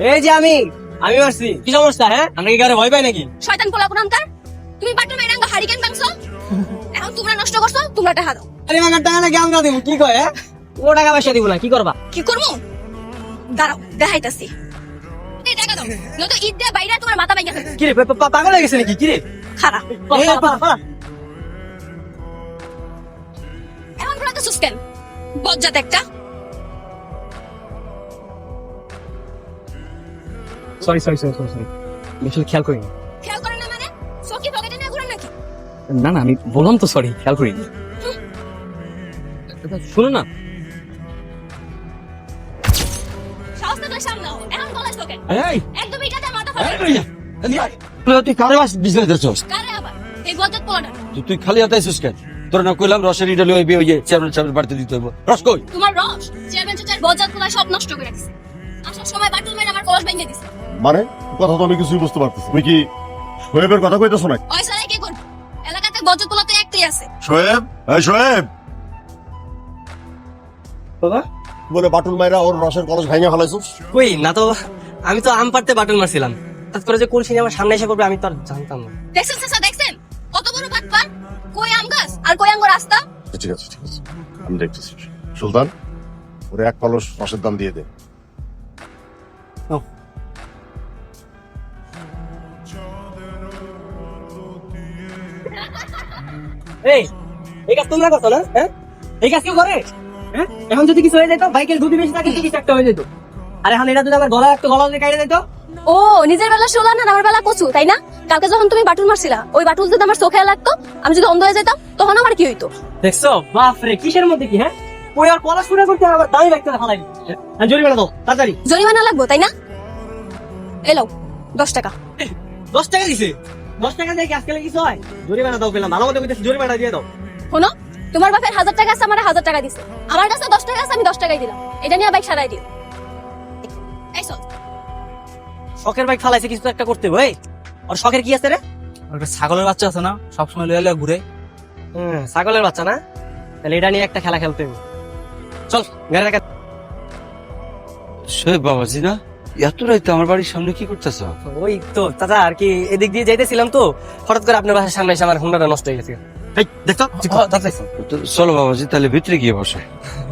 এই যে আমি মারছি। কি সমস্যা? হ্যাঁ, আমরা কি কারে ভয় পাই নাকি? শয়তান পোলা কোনকার, তুমি বাট্টা মেরাঙ্গা হারিকেন বাংছো, এখন তোমরা নষ্ট করছো, তোমরা টাকা দাও। আরে মাগার টাকা নাকি আমরা দিব? কি কয়? হ্যাঁ, ও টাকা পয়সা দিব না, কি করবা? কি করবো? দাঁড়াও, দেখাইতাছি। এই টাকা দাও, নয়তো ঈদ দিয়ে বাইরে তোমার মাথা ভাঙা ফেলবো। কি রে, পাগল হয়ে গেছে নাকি? কি রে? খারাপ পালা। এমন করে তো সুস্কেন বজ্জাত একটা। সরি আসলে খেয়াল করিনি। খেয়াল করে না মানে? সকি পকেটে নিয়ে ঘুরেন নাকি? না আমি বললাম তো সরি, খেয়াল করিনি। শুনো না, সাহস থাকলে সামনে হও, এখন বলাস তোকে এই একদম ইটাতে মাথা ফাটাই। তুই কারে বাস বিজনেস করছস? কারে আবার এই বজ্জাত পোলাটা? তুই খালি হাতে আইছিস কেন? তোর না কইলাম রসের ইডালি হইবে ওই যে চেয়ারম্যান বাড়িতে দিতে হইব। রস কই? তোমার রস চেয়ারম্যান চাচার বজ্জাত পোলা সব নষ্ট করে দিছে। আসার সময় বাটুল মেরে আমার কলস ভেঙে দিছে। মানে কথা তো আমি কিছুই বুঝতে পারতেছি। তুমি কি শোয়েবের কথা কইতেছো নাকি? ওই সারাই কি করব? এলাকাতে বজ্জাত পোলা তো একটাই আছে। শোয়েব, এই শোয়েব বাবা বলে বাটুল মাইরা ওর রসের কলস ভেঙে ফেলাইছস। কই না তো, আমি তো আম পাড়তে বাটন মারছিলাম। তাত করে যে কলসি নিয়ে আমার সামনে এসে করবে আমি তো আর জানতাম না। দেখছেন চাচা, দেখছেন কত বড় বাটপার? কই আম গাছ আর কই আঙ্গুর রাস্তা। ঠিক আছে আমি দেখতেছি। সুলতান, ওরে এক কলস রসের দাম দিয়ে দে। এই কাজ তোমরা করতো না? হ্যাঁ, এই কাজ কেউ করে? হ্যাঁ, এখন যদি কিছু হয়ে যেত, বাইকের গতি বেশি থাকে তো কিছু একটা হয়ে যেত। আর এখন এটা যদি আমার গলা দিয়ে কাটে যেত। ও নিজের বেলা শোলা না, আমার বেলা কচু, তাই না? কালকে যখন তুমি বাটুল মারছিলা, ওই বাটুল যদি আমার চোখে লাগতো, আমি যদি অন্ধ হয়ে যেতাম, তখন আমার কি হইতো? দেখছো বাপরে, কিসের মধ্যে কি? হ্যাঁ, ওই আর পড়াশোনা করতে আবার দামি ব্যক্তি ফালাই। জরিমানা দাও তাড়াতাড়ি। জরিমানা লাগবো, তাই না? এলো 10 টাকা। 10 টাকা দিছে? 10 টাকা দিয়ে কি আজকাল কিছু হয়? জরিমানা দাও পেলাম, ভালো মতো কইতেছি, জরিমানা দিয়ে দাও। শোনো, তোমার বাপের 1000 টাকা আছে, আমার 1000 টাকা দিছে। আমার কাছে 10 টাকা আছে, আমি 10 টাকাই দিলাম। এটা নিয়ে বাইক সারাই দিও। এই চল। শখের বাইক ফালাইছে, কিছু তো একটা করতে হবে। আর শখের কি আছে রে? একটা ছাগলের বাচ্চা আছে না, সবসময় লইয়া ঘুরে। ছাগলের বাচ্চা না? তাহলে এটা নিয়ে একটা খেলা খেলতে হবে। চল গাড়ি রাখা। শোয়েব বাবাজি না, এত রাইতে আমার বাড়ির সামনে কি করতেছ? ওই তো চাচা আর কি এদিক দিয়ে যাইতেছিলাম তো, হঠাৎ করে আপনার বাসার সামনে এসে আমার হুন্ডাটা নষ্ট হয়ে গেছে। দেখতো চলো বাবাজি, তাহলে ভিতরে গিয়ে বসে।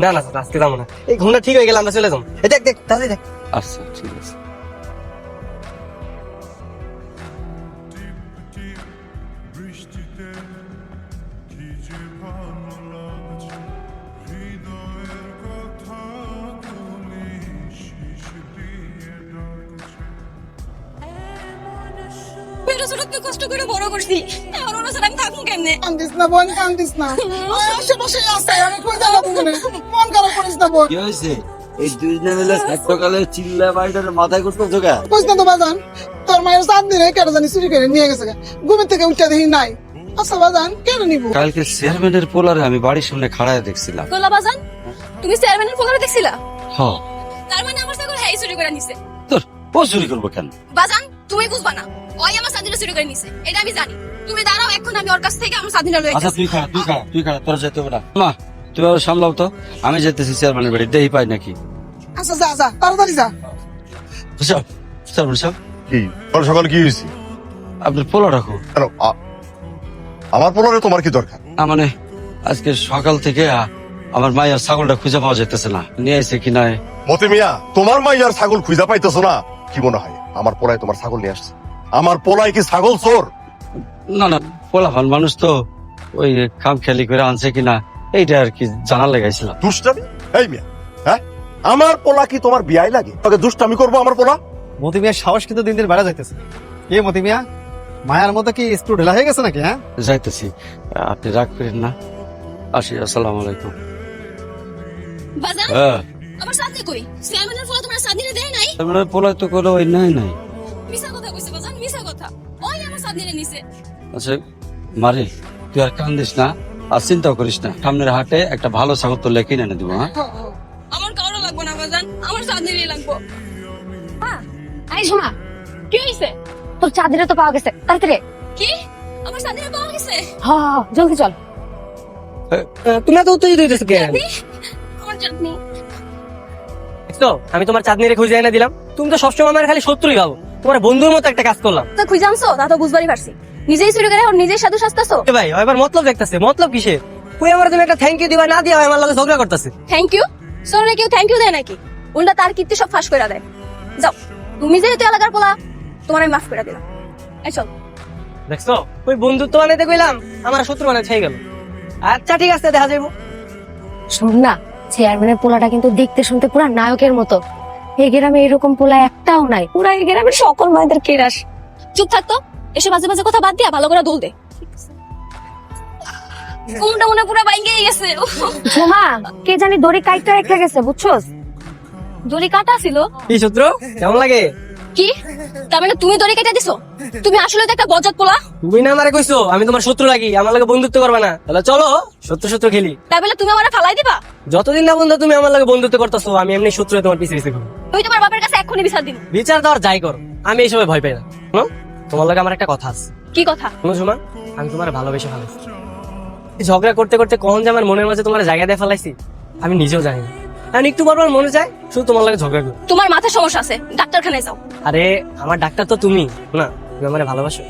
না চাচা, আজকে যাবো না। এই হুন্ডা ঠিক হয়ে গেলে আমরা চলে যাবো। দেখ তাড়াতাড়ি দেখ। আচ্ছা ঠিক আছে। মেয়েটা ছোটকে কষ্ট করে বড় করছি, এখন ওরা ছাড়া আমি থাকুন কেমনে? কান্দিস না বোন, কান্দিস না। আশেপাশে আছে, আমি কই যাবো মনে। মন খারাপ করিস না বোন। কি হয়েছে? এই দুই দিনে মিলে সকালে চিল্লা বাড়িটার মাথায় করতেছো কেন? কইস না তো বাজান, তোর মায়ের 7 দিনে কেটে জানি চুরি করে নিয়ে গেছে। ঘুমের থেকে উঠতে দেখি নাই। আচ্ছা বাজান, কেন নিব? কালকে চেয়ারম্যানের পোলারে আমি বাড়ির সামনে খাড়ায় দেখছিলাম। গোলা বাজান, তুমি চেয়ারম্যানের পোলারে দেখছিলা? হ, তার মানে আমার ছাগল হ্যাঁ চুরি করে নিছে। তোর ও চুরি করবো কেন? বাজান তুমি বুঝবা না, ওই আমার স্বাধীনতা চুরি করে নিছে, এটা আমি জানি। তুমি দাঁড়াও, এখন আমি ওর কাছ থেকে আমার স্বাধীনতা লয়ে আচ্ছা গেছি। তুই খাড়া তোর যেতে হবে না। মা তুমি আবার সামলাও তো, আমি যেতেছি চেয়ারম্যানের বাড়ি, দেই পাই নাকি। আচ্ছা যা তাড়াতাড়ি যা। বুঝছো চেয়ারম্যান সাহেব, কি সকাল সকাল কি হয়েছে? আপনার পোলা রাখো। কেন আমার পোলারে তোমার কি দরকার? মানে আজকে সকাল থেকে আমার মায়ের ছাগলটা খুঁজে পাওয়া যেতেছে না, নিয়ে এসে কিনা। মতি মিয়া, তোমার মাইয়ার ছাগল খুঁজা পাইতেছো না? কি মনে হয় আমার পোলায় তোমার ছাগল নিয়ে আসছে? আমার পোলায় কি ছাগল চোর? না পোলা ভান মানুষ তো, ওই কাম খেলি করে আনছে কিনা এইটা আর কি জানার লাগাইছিলাম। দুষ্টামি? এই মিয়া, হ্যাঁ আমার পোলা কি তোমার বিয়াই লাগে? তোকে দুষ্টামি করবো আমার পোলা? মতি মিয়ার সাহস কিন্তু দিন দিন বেড়া যাইতেছে। এ মতি মিয়া, মায়ার মতো কি স্ক্রু ঢেলা হয়ে গেছে নাকি? হ্যাঁ, যাইতেছি, আপনি রাগ করেন না। আসি, আসসালামু আলাইকুম। বাজান হ্যাঁ, আমার সাথে কই? চেয়ারম্যানের পোলা তোমার স্বাধীনতা দেয় নাই? তারপরে পোলা তো কোনো ওই নাই। মিছা কথা কইছে বাজান, মিছা কথা। ওই আমার স্বাধীনতা নিছে। আচ্ছা মারি, তুই আর কান্দিস না, আর চিন্তাও করিস না। সামনের হাটে একটা ভালো ছাগল তো লেখি এনে দিব। হ্যাঁ, আমার কারো লাগবো না বাজান, আমার স্বাধীনতাই লাগবো। এই শোনা, কি হইছে? তোর চাঁদিরে তো পাওয়া গেছে, তাড়াতাড়ি। কি? আমার স্বাধীনতা পাওয়া গেছে? হ্যাঁ জলদি চল। তুমি তো উত্তেজিত হইতেছো কেন? আমার চাঁদনি। দেখছো আমি তোমার চাঁদনিরে খুঁজে এনে দিলাম, তুমি তো সবসময় আমার খালি শত্রুই ভাবো। তোমার বন্ধুর মতো একটা কাজ করলাম। তো খুঁজে আনছো তা তো বুঝবারই পারছি, নিজেই চুরি করে এখন নিজেই সাধু সাজতেছো। এ ভাই এবার মতলব দেখতেছে, মতলব কিসের? কই আমার তুমি একটা থ্যাংক ইউ দিবা, না দিয়া আমার লগে ঝগড়া করতেছে। Thank you? সোরে কেউ থ্যাংক ইউ দেয় নাকি? উল্টা তার কীর্তি সব ফাঁস করে দেয়। যাও, তুমি যেহেতু এলাকার পোলা, তোমার আমি মাফ করে দিলাম। এই চল। দেখছো ওই বন্ধুত্ব বানাইতে কইলাম আমার শত্রু বানাই ছাই গেল। আচ্ছা ঠিক আছে, দেখা যাইবো। শোন না, চেয়ারম্যানের পোলাটা কিন্তু দেখতে শুনতে পুরা নায়কের মতো। এই গ্রামে এরকম পোলা একটাও নাই, পুরা এই গ্রামের সকল মায়েদের কেরাস। চুপ থাকতো, এসে মাঝে মাঝে কথা বাদ দিয়া ভালো করে দোল দে। কোনটা মনে পুরো বাইঙ্গে গেছে। ঝুমা, কে জানি দড়ি কাইটা রেখে গেছে, বুঝছস? দড়ি কাটা ছিল কি শত্রু কেমন লাগে? কি? তার মানে তুমি দড়ি কেটে দিছো? তুমি আসলে তো একটা বজ্জাত পোলা। তুমি না আমারে কইছো আমি তোমার শত্রু লাগি, আমার লগে বন্ধুত্ব করবে না? তাহলে চলো শত্রু শত্রু খেলি। তাই বলে তুমি আমারে ফালাই দিবা? যতদিন না বন্ধু তুমি আমার লগে বন্ধুত্ব করতেছো, আমি এমনি শত্রু হয়ে তোমার পিছে পিছে ঘুরবো। তুমি তোমার বাপের কাছে এক্ষুনি বিচার দিন। বিচার দেওয়ার যাই করো, আমি এইসবে ভয় পাই না। হুম, তোমার লগে আমার একটা কথা আছে। কি কথা? শুনো ঝুমা, আমি তোমার ভালোবেসে ফেলাইছি। এই ঝগড়া করতে করতে কখন যে আমার মনের মাঝে তোমার জায়গা দিয়ে ফেলাইছি আমি নিজেও জানি না। এখন একটু বারবার মনে চায় শুধু তোমার লগে ঝগড়া করি। তোমার মাথায় সমস্যা আছে, ডাক্তারখানায় যাও। আরে আমার ডাক্তার তো তুমি না, তুমি আমার ভালোবাসো।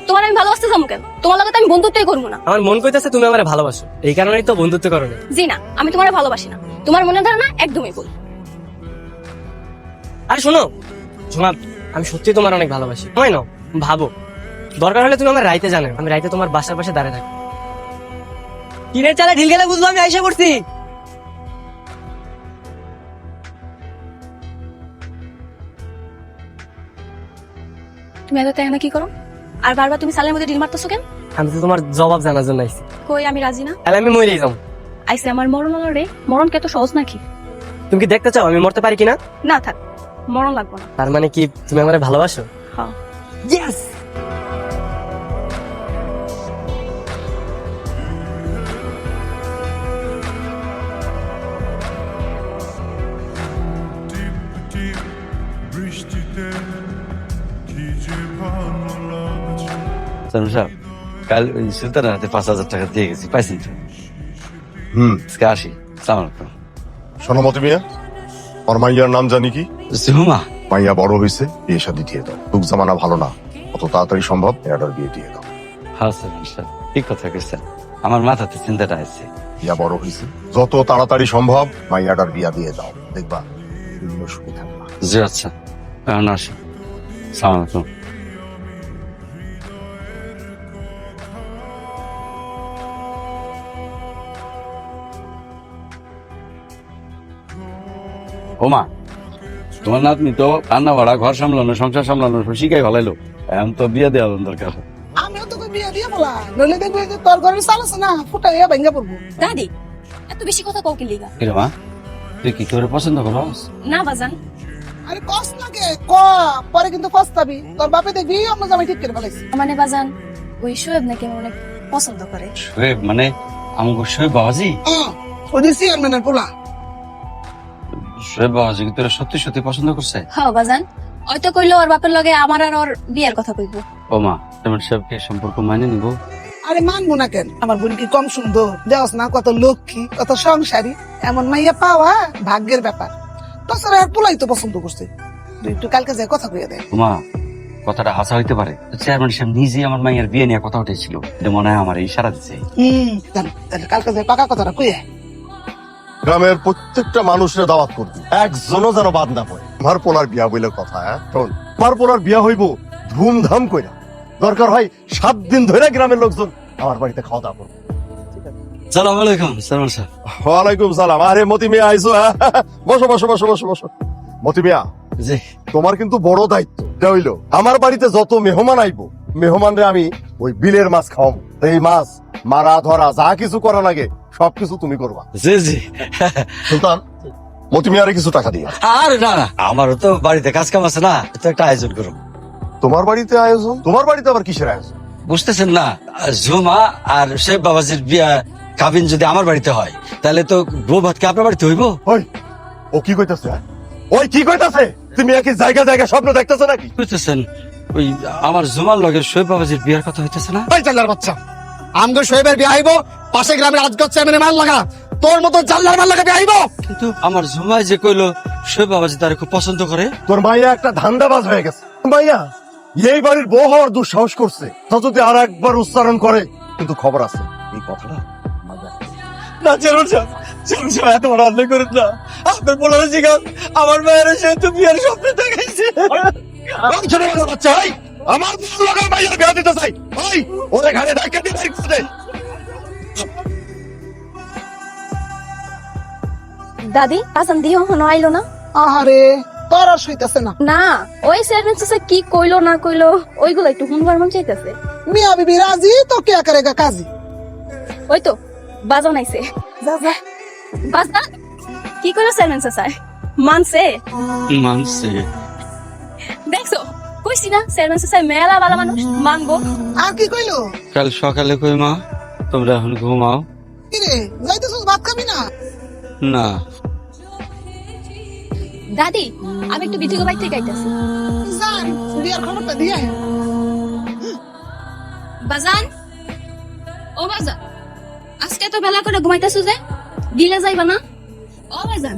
তোমার আমি ভালোবাসতে যাবো কেন? তোমার লগে তো আমি বন্ধুত্বই করবো না। আমার মন কইতেছে তুমি আমার ভালোবাসো, এই কারণেই তো বন্ধুত্ব করো না। জি না, আমি তোমার ভালোবাসি না। তোমার মনের ধারণা একদমই ভুল। আরে শোনো ঝুমা, আমি সত্যি তোমার অনেক ভালোবাসি। হয় না, ভাবো দরকার হলে তুমি আমার রাইতে জানো, আমি রাইতে তোমার বাসার পাশে দাঁড়িয়ে থাকি। কিনের চালে ঢিল গেলে বুঝবো আমি আইসা পড়ছি। তুমি এত তাই কি করো? আর বারবার তুমি সালের মধ্যে ডিল মারতেছো কেন? আমি তো তোমার জবাব জানার জন্য আইছি। কই আমি রাজি না। তাহলে আমি মরেই যাবো। আইসে আমার মরণ হলো রে। মরণ কে তো সহজ নাকি? তুমি কি দেখতে চাও আমি মরতে পারি কিনা? না থাক, মরণ লাগবো না। তার মানে কি তুমি আমার ভালোবাসো? হ্যাঁ। ইয়েস। সাহেব, কাল ওই সুলতানের হাতে 5,000 টাকা দিয়ে গেছি, পাইছেন তো? আজকে আসি। সালাম আলাইকুম। শোনো মতি মিয়া, ওর মাইয়ার নাম জানি কি? ঝুমা, মাইয়া বড় হয়েছে, বিয়ে শাদী দিয়ে দাও। যুগ জামানা ভালো না, কত তাড়াতাড়ি সম্ভব মেয়েটার বিয়ে দিয়ে দাও। হ্যাঁ স্যার, ঠিক কথা কইছেন। আমার মাথাতে চিন্তাটা আসছে। বিয়া বড় হয়েছে, যত তাড়াতাড়ি সম্ভব মাইয়াটার বিয়া দিয়ে দাও, দেখবা তুমিও সুখে থাকবা। জি আচ্ছা, এখন আসি। সালাম আলাইকুম। ওমা, তোমার নাতনি তো রান্না বাড়া, ঘর সামলানো, সংসার সামলানো শিখাই ভালাইলো। এখন তো বিয়ে দেওয়া দরকার। আমিও তোকে বিয়ে দিয়ে বলা, নইলে দেখবি যে তোর ঘরের চাল আছে না, ফুটাইয়া ভেঙে পড়বো। দাদি, এত বেশি কথা কও কি লিগা? কিরে মা, তুই কি তোরে পছন্দ করো? না বাজান। আরে কস লাগে ক, পরে কিন্তু পস্তাবি। তোর বাপে দেখবি আমরা জামাই ঠিক করে ফেলাইছি। মানে বাজান, ওই শোয়েব নাকি আমার অনেক পছন্দ করে। শোয়েব মানে আমাকে শোয়েব বাবাজি? ওই চেয়ারম্যানের পোলা। শোয়েব বাবাজি কি তোরা সত্যি সত্যি পছন্দ করছে? হ্যাঁ বাজান, হয়তো কইলো ওর বাপের লগে আমার আর ওর বিয়ের কথা কইবো। ও মা, তোমার সাহেবকে সম্পর্ক মাইনে নিবো? আরে মানবো না কেন? আমার বোন কি কম সুন্দর? দেওয়াস না কত লক্ষ্মী, কত সংসারী। এমন মাইয়া পাওয়া ভাগ্যের ব্যাপার। তাছাড়া আর পোলাই তো পছন্দ করছে। তুই একটু কালকে যাই কথা কইয়া দেয়। মা, কথাটা হাসা হইতে পারে। চেয়ারম্যান সাহেব নিজেই আমার মাইয়ার বিয়ে নিয়ে কথা উঠেছিল, এটা মনে হয় আমার ইশারা দিচ্ছে। জানো তাহলে কালকে যাই পাকা কথাটা কইয়া। গ্রামের প্রত্যেকটা মানুষের দাওয়াত করবি, একজনও যেন বাদ না পড়ে। আমার পোলার বিয়া বইলে কথা, হ্যাঁ শোন, আমার পোলার বিয়া হইব ধুমধাম কইরা। দরকার হয় 7 দিন ধরে গ্রামের লোকজন আমার বাড়িতে খাওয়া দাওয়া করবে। সালাম আলাইকুম চেয়ারম্যান সাহেব। ওয়ালাইকুম সালাম। আরে মতি মিয়া আইসো, হ্যাঁ? বসো বসো বসো বসো বসো। মতি মিয়া, জি। তোমার কিন্তু বড় দায়িত্ব। এটা হইলো আমার বাড়িতে যত মেহমান আইবো, মেহমানরে আমি ওই বিলের মাছ খাওয়াবো। এই মাছ মারা ধরা যা কিছু করা লাগে সবকিছু তুমি করবা। জি জি। সুলতান, মতি মিয়ারে কিছু টাকা দিয়া। আর না না, আমারও তো বাড়িতে কাজ কাম আছে না, তো একটা আয়োজন করুন। তোমার বাড়িতে আয়োজন? তোমার বাড়িতে আবার কিসের আয়োজন? বুঝতেছেন না, ঝুমা আর শেখ বাবাজির বিয়া কাবিন যদি আমার বাড়িতে হয়, তাহলে তো বউ ভাতকে আপনার বাড়িতে হইব। ওই ও কি কইতাছে? ওই কি কইতাছে? তুমি একই জায়গা জায়গা স্বপ্ন দেখতেছো নাকি? বুঝতেছেন, ওই আমার জুমার লগে শোয়েব বাবাজির বিয়ার কথা হইতেছে না? ওই জাল্লার বাচ্চা, আমগো শোয়েবের বিয়ে হইব, পাশে গ্রামের আজগর চেয়ারম্যানের মাল লাগা, তোর মতো জাল্লার মাল লাগা বিয়ে হইব। কিন্তু আমার জুমায় যে কইলো সে বাবাজি তার খুব পছন্দ করে। তোর মাইয়া একটা ধান্দাবাজ হয়ে গেছে। মাইয়া এই বাড়ির বউ হওয়ার দুঃসাহস করছে, তা যদি আর একবার উচ্চারণ করে কিন্তু খবর আছে এই কথাটা না চেয়ারম্যান সাহেব, চেয়ারম্যান সাহেব এত বড় অন্যায় করেন না। আপনার পোলারে জিগান আমার মায়ের সে তো বিয়ের স্বপ্নে দেখাইছে। চাই আমার লোকের মাইয়ার বিয়া দিতে চাই, ভাই ওরে ঘাড়ে ধাক্কা দিয়ে বের করে দে। দাদি আসান দিয়ে এখনো আইলো না? আহারে তোর আর সইতেছে না। না, ওই চেয়ারম্যান চাচা কি কইলো না কইলো ওইগুলো একটু শুনবার মন চাইতেছে। মিয়া বিবি রাজি তো কে করেগা কাজী। ওই তো বাজন আইছে। যা যা বাজান কি কইলো চেয়ারম্যান চাচা? মানছে? মানছে। দেখছো কইছি না চেয়ারম্যান চাচা মেলা ভালো মানুষ, মানবো। আর কি কইলো? কাল সকালে কই মা তোমরা এখন ঘুমাও। কিরে যাইতেছিস ভাত খাবি না? না দাদি আমি একটু বিটিকে বাইর থেকে আইতাছি। জান বিয়ার খবরটা দিয়ে আয়। বাজান, ও বাজান, আজকে তো বেলা করে ঘুমাইতেছো যে, দিলে যাইবা না? ও বাজান,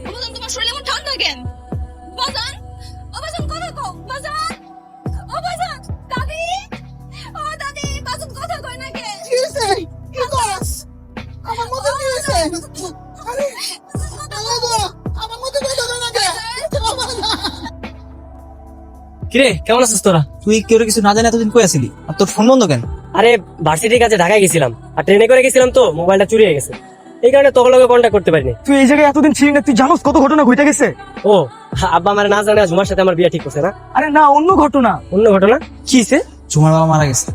ও বাজান তোমার শরীরে এমন ঠান্ডা কেন? বাজান, ও বাজান কথা কও, বাজান, ও বাজান, দাদি, ও দাদি, বাজান কথা কয় না কে? কি হইছে? কি করছ? আমার মধ্যে কি হইছে? আরে আল্লাহ গো, আমার মধ্যে কই ধরে না কে? কিরে কেমন আছিস তোরা? তুই কেউ কিছু না জানি এতদিন কই আছিলি, আর তোর ফোন বন্ধ কেন? আরে ভার্সিটির কাছে ঢাকায় গেছিলাম, আর ট্রেনে করে গেছিলাম তো মোবাইলটা চুরি হয়ে গেছে, এই কারণে তোর লগে কন্ট্যাক্ট করতে পারিনি। তুই এই জায়গায় এতদিন ছিলি না, তুই জানোস কত ঘটনা ঘটে গেছে? ও আব্বা আমার না জানে ঝুমার সাথে আমার বিয়ে ঠিক করছে না? আরে না, অন্য ঘটনা। অন্য ঘটনা কি হইছে? ঝুমার বাবা মারা গেছে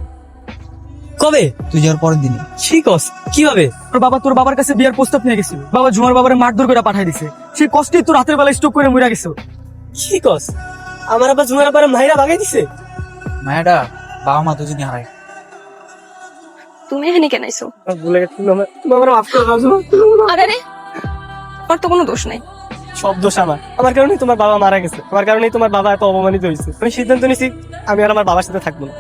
কবে? তুই যাওয়ার পরের দিনই। ঠিক আছে, কিভাবে? তোর বাবার কাছে বিয়ার প্রস্তাব নিয়ে গেছিল, বাবা ঝুমার বাবারে মারধর করে পাঠাই দিছে। সেই কষ্টে তোর রাতের বেলা স্ট্রোক করে মরে গেছে। কি কস? আমার আব্বা ঝুমার আব্বার মাইরা ভাগাই দিছে? মায়াটা বাবা মা দুজনই হারায়। তুমি এখানে কেন আইছো? ভুলে গেছি, তুমি আমার মাফ করে দাও ঝুমা। আরে রে, ওর তো কোনো দোষ নাই। সব দোষ আমার কারণেই তোমার বাবা মারা গেছে, আমার কারণেই তোমার বাবা এত অপমানিত হয়েছে। আমি সিদ্ধান্ত নিয়েছি আমি আর আমার বাবার সাথে থাকবো না।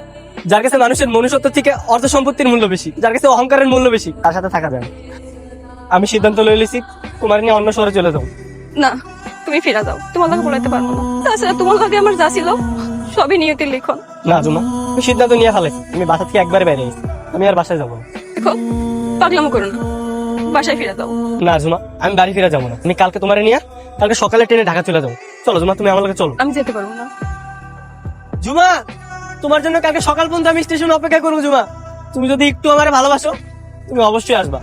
যার কাছে মানুষের মনুষ্যত্ব থেকে অর্থ সম্পত্তির মূল্য বেশি, যার কাছে অহংকারের মূল্য বেশি, তার সাথে থাকা যায় না। আমি সিদ্ধান্ত লয়ে লিছি তোমার নিয়ে অন্য শহরে চলে যাও। না, তুমি ফিরে যাও, তোমার লাগে বলাইতে পারবো না। তাছাড়া তোমার লাগে আমার যা ছিল সবই নিয়তির লিখন। না জুমা, আমি সিদ্ধান্ত নিয়ে ফেলেছি, আমি বাসা থেকে একবারে বাইরে গেছি, আমি আর বাসায় যাবো না। দেখো পাগলামো করো না, বাসায় ফিরে যাও। না জুমা, আমি বাড়ি ফিরে যাবো না, আমি কালকে তোমার নিয়ে কালকে সকালে ট্রেনে ঢাকা চলে যাবো। চলো জুমা, তুমি আমার লগে চলো। আমি যেতে পারবো না। জুমা, তোমার জন্য কালকে সকাল পর্যন্ত আমি স্টেশনে অপেক্ষা করবো। জুমা, তুমি যদি একটু আমারে ভালোবাসো তুমি অবশ্যই আসবা।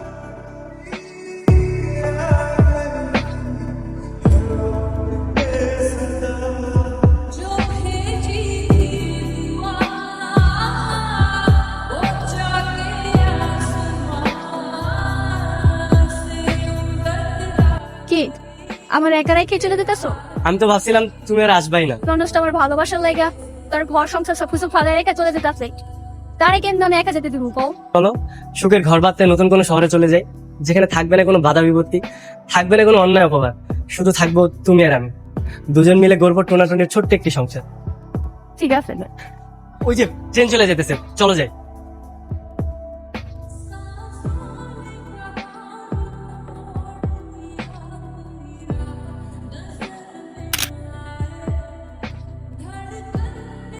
কি আমার একা রেখে চলে যেতেছো? আমি তো ভাবছিলাম তুমি আর আসবাই না। মানুষটা আমার ভালোবাসার লাগা তার ঘর সংসার সবকিছু ফালে রেখে চলে যেতেছে, তারে কেন আমি একা যেতে দিব? কও চলো সুখের ঘর বাঁধতে নতুন কোনো শহরে চলে যাই, যেখানে থাকবে না কোনো বাধা বিপত্তি, থাকবে না কোনো অন্যায় অপবাদ, শুধু থাকবো তুমি আর আমি, দুজন মিলে গর্ব টোনাটনির ছোট্ট একটি সংসার। ঠিক আছে। ওই যে ট্রেন চলে যেতেছে, চলো যাই।